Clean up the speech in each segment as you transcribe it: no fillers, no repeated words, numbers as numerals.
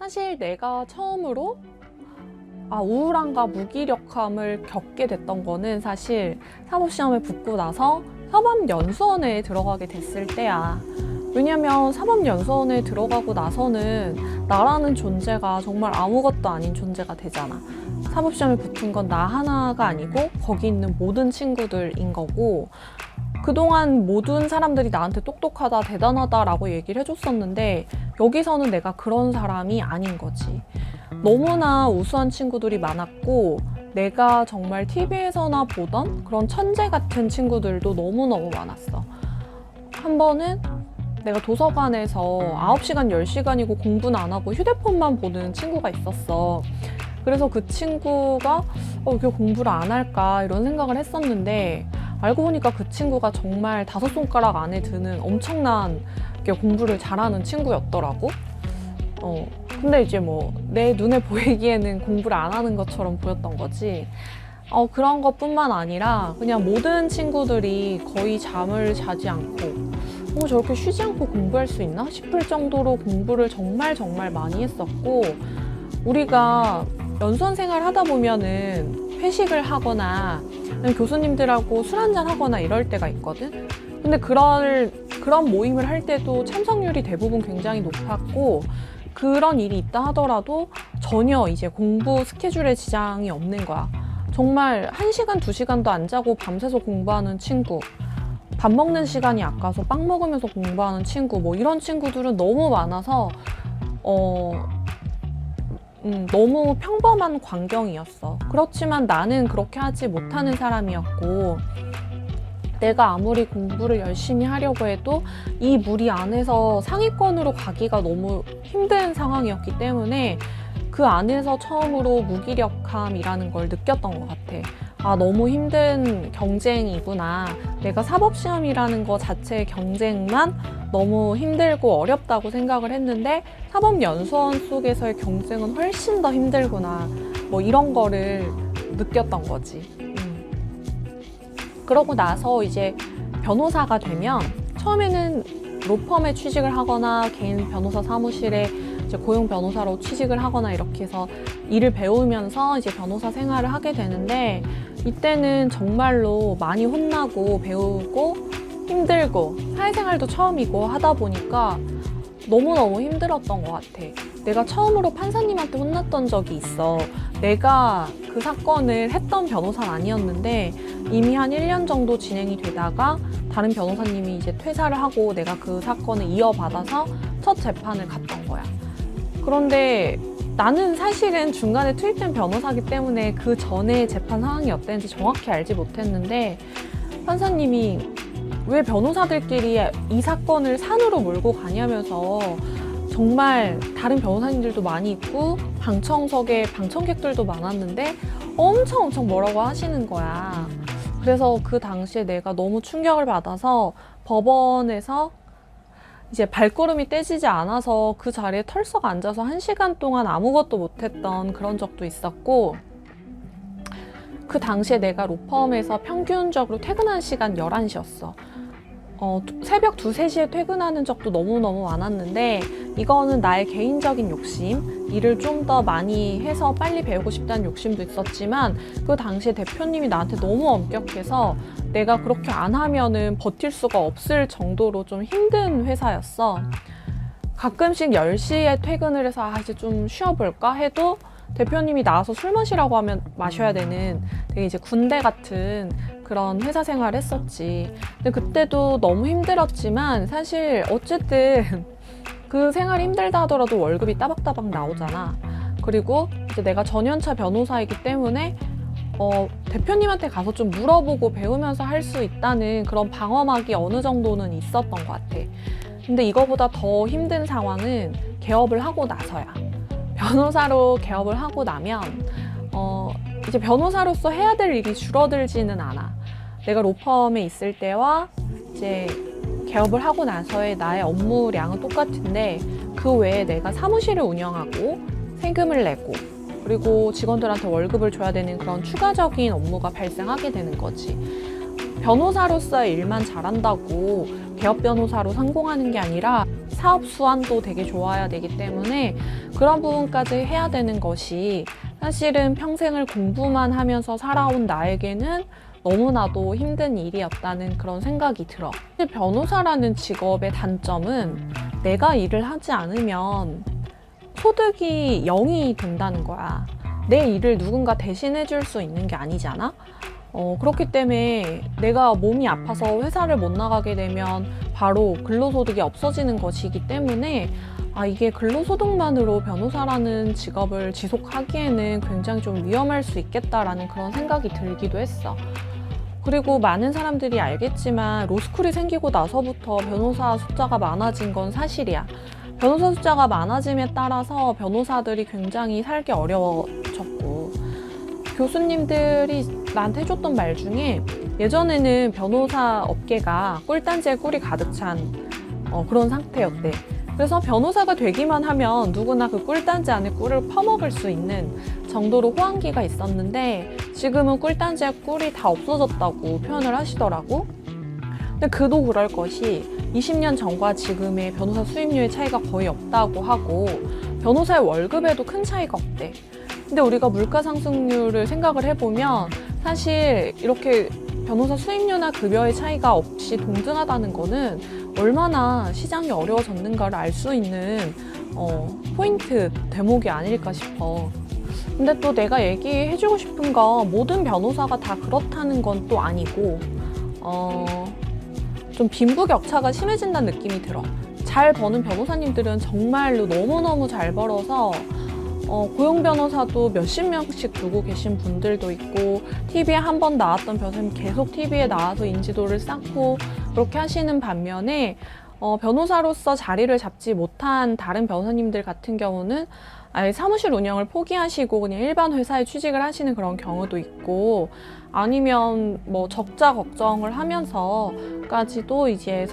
사실 내가 처음으로 우울함과 무기력함을 겪게 됐던 거는 사실 사법시험에 붙고 나서 사법연수원에 들어가게 됐을 때야. 왜냐면 사법연수원에 들어가고 나서는 나라는 존재가 정말 아무것도 아닌 존재가 되잖아. 사법시험에 붙은 건 나 하나가 아니고 거기 있는 모든 친구들인 거고, 그동안 모든 사람들이 나한테 똑똑하다, 대단하다 라고 얘기를 해줬었는데 여기서는 내가 그런 사람이 아닌 거지. 너무나 우수한 친구들이 많았고, 내가 정말 TV에서나 보던 그런 천재 같은 친구들도 너무너무 많았어. 한 번은 내가 도서관에서 9시간, 10시간이고 공부는 안 하고 휴대폰만 보는 친구가 있었어. 그래서 그 친구가 왜 공부를 안 할까 이런 생각을 했었는데, 알고 보니까 그 친구가 정말 5손가락 안에 드는 엄청난 공부를 잘하는 친구였더라고. 근데 이제 내 눈에 보이기에는 공부를 안 하는 것처럼 보였던 거지. 그런 것뿐만 아니라 그냥 모든 친구들이 거의 잠을 자지 않고 저렇게 쉬지 않고 공부할 수 있나 싶을 정도로 공부를 정말 많이 했었고, 우리가 연수원 생활 하다 보면은 회식을 하거나 교수님들하고 술 한잔 하거나 이럴 때가 있거든. 근데 그런 모임을 할 때도 참석률이 대부분 굉장히 높았고, 그런 일이 있다 하더라도 전혀 이제 공부 스케줄에 지장이 없는 거야. 정말 1시간, 2시간도 안 자고 밤새서 공부하는 친구, 밥 먹는 시간이 아까워서 빵 먹으면서 공부하는 친구, 이런 친구들은 너무 많아서 너무 평범한 광경이었어. 그렇지만 나는 그렇게 하지 못하는 사람이었고, 내가 아무리 공부를 열심히 하려고 해도 이 무리 안에서 상위권으로 가기가 너무 힘든 상황이었기 때문에 그 안에서 처음으로 무기력함이라는 걸 느꼈던 것 같아. 너무 힘든 경쟁이구나. 내가 사법시험이라는 거 자체의 경쟁만 너무 힘들고 어렵다고 생각을 했는데 사법연수원 속에서의 경쟁은 훨씬 더 힘들구나. 이런 거를 느꼈던 거지. 그러고 나서 이제 변호사가 되면 처음에는 로펌에 취직을 하거나 개인 변호사 사무실에 이제 고용 변호사로 취직을 하거나 이렇게 해서 일을 배우면서 이제 변호사 생활을 하게 되는데, 이때는 정말로 많이 혼나고 배우고 힘들고 사회생활도 처음이고 하다 보니까 너무너무 힘들었던 것 같아. 내가 처음으로 판사님한테 혼났던 적이 있어. 내가 그 사건을 했던 변호사는 아니었는데 이미 한 1년 정도 진행이 되다가 다른 변호사님이 이제 퇴사를 하고 내가 그 사건을 이어받아서 첫 재판을 갔던 거야. 그런데 나는 사실은 중간에 투입된 변호사이기 때문에 그 전에 재판 상황이 어땠는지 정확히 알지 못했는데, 판사님이 왜 변호사들끼리 이 사건을 산으로 몰고 가냐면서 정말 다른 변호사님들도 많이 있고 방청석에 방청객들도 많았는데 엄청 뭐라고 하시는 거야. 그래서 그 당시에 내가 너무 충격을 받아서 법원에서 이제 발걸음이 떼지지 않아서 그 자리에 털썩 앉아서 1시간 동안 아무것도 못했던 그런 적도 있었고, 그 당시에 내가 로펌에서 평균적으로 퇴근하는 시간 11시였어. 새벽 2, 3시에 퇴근하는 적도 너무너무 많았는데, 이거는 나의 개인적인 욕심, 일을 좀 더 많이 해서 빨리 배우고 싶다는 욕심도 있었지만, 그 당시에 대표님이 나한테 너무 엄격해서 내가 그렇게 안 하면은 버틸 수가 없을 정도로 좀 힘든 회사였어. 가끔씩 10시에 퇴근을 해서 이제 좀 쉬어볼까 해도 대표님이 나와서 술 마시라고 하면 마셔야 되는 되게 이제 군대 같은 그런 회사 생활을 했었지. 근데 그때도 너무 힘들었지만 사실 어쨌든 그 생활이 힘들다 하더라도 월급이 따박따박 나오잖아. 그리고 이제 내가 전연차 변호사이기 때문에 대표님한테 가서 좀 물어보고 배우면서 할 수 있다는 그런 방어막이 어느 정도는 있었던 것 같아. 근데 이거보다 더 힘든 상황은 개업을 하고 나서야. 변호사로 개업을 하고 나면 이제 변호사로서 해야 될 일이 줄어들지는 않아. 내가 로펌에 있을 때와 이제 개업을 하고 나서의 나의 업무량은 똑같은데, 그 외에 내가 사무실을 운영하고 세금을 내고 그리고 직원들한테 월급을 줘야 되는 그런 추가적인 업무가 발생하게 되는 거지. 변호사로서의 일만 잘한다고 개업 변호사로 성공하는 게 아니라 사업 수완도 되게 좋아야 되기 때문에 그런 부분까지 해야 되는 것이 사실은 평생을 공부만 하면서 살아온 나에게는 너무나도 힘든 일이었다는 그런 생각이 들어. 변호사라는 직업의 단점은 내가 일을 하지 않으면 소득이 0이 된다는 거야. 내 일을 누군가 대신해 줄 수 있는 게 아니잖아? 그렇기 때문에 내가 몸이 아파서 회사를 못 나가게 되면 바로 근로소득이 없어지는 것이기 때문에 이게 근로소득만으로 변호사라는 직업을 지속하기에는 굉장히 좀 위험할 수 있겠다라는 그런 생각이 들기도 했어. 그리고 많은 사람들이 알겠지만 로스쿨이 생기고 나서부터 변호사 숫자가 많아진 건 사실이야. 변호사 숫자가 많아짐에 따라서 변호사들이 굉장히 살기 어려워졌고, 교수님들이 나한테 해줬던 말 중에 예전에는 변호사 업계가 꿀단지에 꿀이 가득 찬 그런 상태였대. 그래서 변호사가 되기만 하면 누구나 그 꿀단지 안에 꿀을 퍼먹을 수 있는 정도로 호황기가 있었는데 지금은 꿀단지에 꿀이 다 없어졌다고 표현을 하시더라고. 근데 그도 그럴 것이 20년 전과 지금의 변호사 수입료의 차이가 거의 없다고 하고 변호사의 월급에도 큰 차이가 없대. 근데 우리가 물가 상승률을 생각을 해보면 사실 이렇게 변호사 수입료나 급여의 차이가 없이 동등하다는 거는 얼마나 시장이 어려워졌는가를 알 수 있는 포인트 대목이 아닐까 싶어. 근데 또 내가 얘기해주고 싶은 건 모든 변호사가 다 그렇다는 건 또 아니고 좀 빈부격차가 심해진다는 느낌이 들어. 잘 버는 변호사님들은 정말로 너무너무 잘 벌어서 고용 변호사도 몇십 명씩 두고 계신 분들도 있고 TV에 한 번 나왔던 변호사님 계속 TV에 나와서 인지도를 쌓고 그렇게 하시는 반면에 변호사로서 자리를 잡지 못한 다른 변호사님들 같은 경우는 아예 사무실 운영을 포기하시고 그냥 일반 회사에 취직을 하시는 그런 경우도 있고 아니면 뭐 적자 걱정을 하면서까지도 이제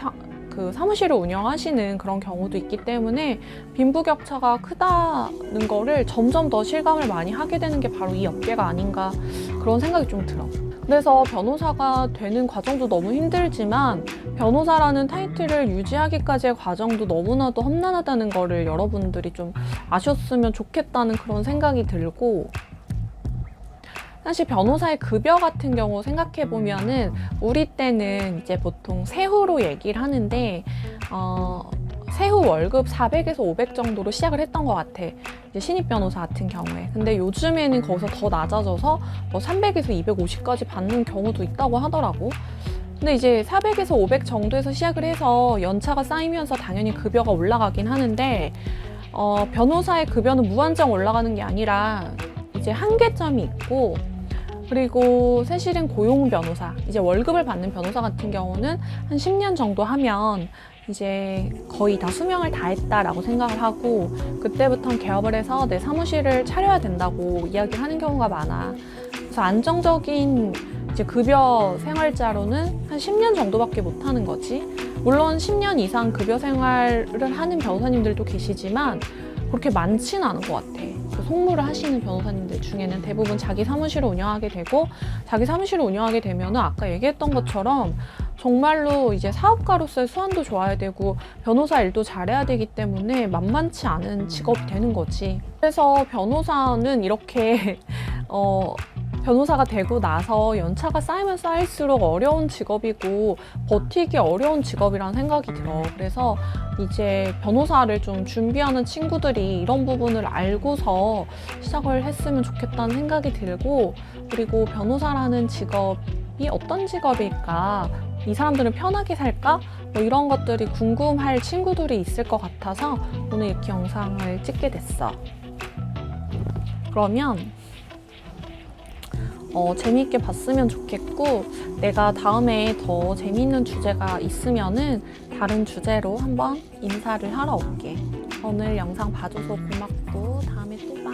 사무실을 운영하시는 그런 경우도 있기 때문에 빈부격차가 크다는 거를 점점 더 실감을 많이 하게 되는 게 바로 이 업계가 아닌가 그런 생각이 좀 들어. 그래서 변호사가 되는 과정도 너무 힘들지만 변호사라는 타이틀을 유지하기까지의 과정도 너무나도 험난하다는 거를 여러분들이 좀 아셨으면 좋겠다는 그런 생각이 들고, 사실 변호사의 급여 같은 경우 생각해보면은 우리 때는 이제 보통 세후로 얘기를 하는데 세후 월급 400에서 500 정도로 시작을 했던 것 같아. 이제 신입 변호사 같은 경우에. 근데 요즘에는 거기서 더 낮아져서 뭐 300에서 250까지 받는 경우도 있다고 하더라고. 근데 이제 400에서 500 정도에서 시작을 해서 연차가 쌓이면서 당연히 급여가 올라가긴 하는데 변호사의 급여는 무한정 올라가는 게 아니라 이제 한계점이 있고, 그리고 사실은 고용 변호사, 이제 월급을 받는 변호사 같은 경우는 한 10년 정도 하면 이제 거의 다 수명을 다했다라고 생각을 하고 그때부터는 개업을 해서 내 사무실을 차려야 된다고 이야기하는 경우가 많아. 그래서 안정적인 이제 급여 생활자로는 한 10년 정도밖에 못 하는 거지. 물론 10년 이상 급여 생활을 하는 변호사님들도 계시지만 그렇게 많지는 않은 것 같아. 그 송무를 하시는 변호사님들 중에는 대부분 자기 사무실을 운영하게 되고, 자기 사무실을 운영하게 되면 아까 얘기했던 것처럼 정말로 이제 사업가로서의 수완도 좋아야 되고 변호사 일도 잘해야 되기 때문에 만만치 않은 직업이 되는 거지. 그래서 변호사는 이렇게 변호사가 되고 나서 연차가 쌓이면 쌓일수록 어려운 직업이고 버티기 어려운 직업이라는 생각이 들어. 그래서 이제 변호사를 좀 준비하는 친구들이 이런 부분을 알고서 시작을 했으면 좋겠다는 생각이 들고, 그리고 변호사라는 직업이 어떤 직업일까? 이 사람들은 편하게 살까? 뭐 이런 것들이 궁금할 친구들이 있을 것 같아서 오늘 이렇게 영상을 찍게 됐어. 그러면 재미있게 봤으면 좋겠고, 내가 다음에 더 재미있는 주제가 있으면은 다른 주제로 한번 인사를 하러 올게. 오늘 영상 봐줘서 고맙고 다음에 또 봐.